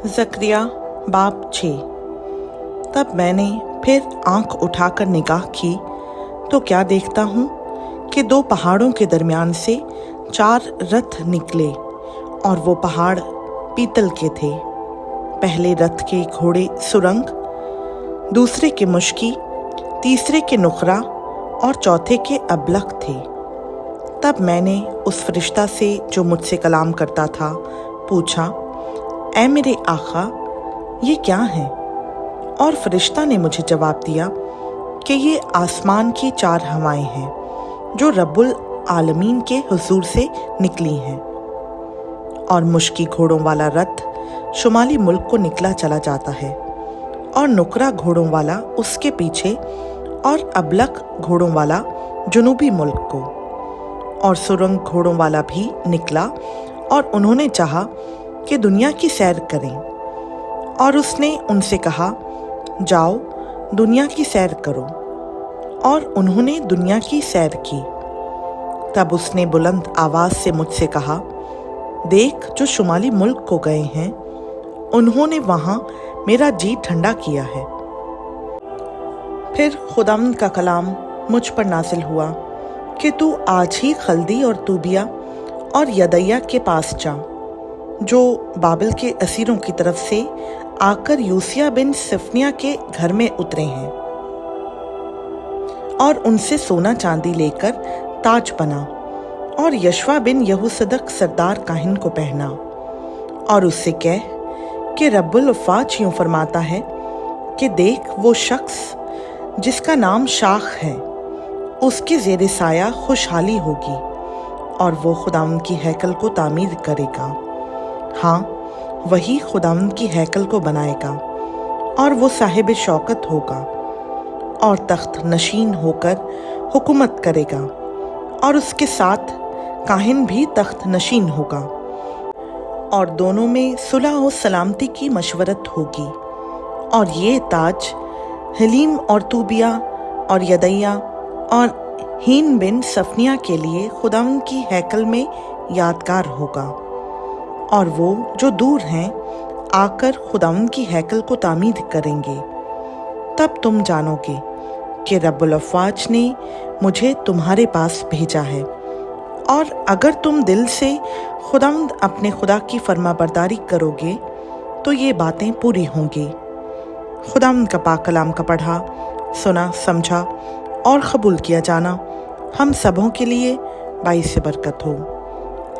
ज़करिया बाब 6। तब मैंने फिर आंख उठाकर निगाह की तो क्या देखता हूँ कि 2 पहाड़ों के दरमियान से 4 रथ निकले और वो पहाड़ पीतल के थे। पहले रथ के घोड़े सुरंग, दूसरे के मुश्की, तीसरे के नुखरा और चौथे के अबलख थे। तब मैंने उस फरिश्ता से जो मुझसे कलाम करता था पूछा, ऐ मेरे आका, ये क्या है? और फरिश्ता ने मुझे जवाब दिया कि ये आसमान की 4 हवाएं हैं जो रब्बुल आलमीन के हुजूर से निकली हैं। और मुश्की घोड़ों वाला रथ शुमाली मुल्क को निकला चला जाता है और नुकरा घोड़ों वाला उसके पीछे और अबलख घोड़ों वाला जुनूबी मुल्क को। और सुरंग घोड़ों वाला भी निकला और उन्होंने चाहा कि दुनिया की सैर करें। और उसने उनसे कहा, जाओ दुनिया की सैर करो। और उन्होंने दुनिया की सैर की। तब उसने बुलंद आवाज से मुझसे कहा, देख, जो शुमाली मुल्क को गए हैं उन्होंने वहां मेरा जी ठंडा किया है। फिर खुदावंद का कलाम मुझ पर नाजिल हुआ कि तू आज ही खल्दी और तूबिया और यदैया के पास जा, जो बाबिल के असीरों की तरफ से आकर यूसिया बिन सिफनिया के घर में उतरे हैं, और उनसे सोना चांदी लेकर ताज बना और यशवा बिन यहूसदक सरदार काहिन को पहना। और उससे कह कि रब्बुल अफ़वाज यूं फरमाता है कि देख, वो शख्स जिसका नाम शाख है उसके ज़ेरे साया खुशहाली होगी और वो खुदावंद की हैकल को तामीर करेगा। हाँ, वही खुदावंद की हैकल को बनाएगा और वो साहिब शौकत होगा और तख्त नशीन होकर हुकूमत करेगा, और उसके साथ काहिन भी तख्त नशीन होगा, और दोनों में सुलह और सलामती की मशवरत होगी। और ये ताज हलीम और तूबिया और यदैया और हीन बिन सफनिया के लिए खुदावंद की हैकल में यादगार होगा। और वो जो दूर हैं आकर खुदावंद की हैकल को तामीर करेंगे। तब तुम जानोगे कि रब्बुल अफ़वाज ने मुझे तुम्हारे पास भेजा है। और अगर तुम दिल से खुदावंद अपने खुदा की फरमाबरदारी करोगे तो ये बातें पूरी होंगी। खुदावंद का पाक कलाम का पढ़ा, सुना, समझा और कबूल किया जाना हम सबों के लिए बाइस बरकत हो।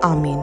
आमीन।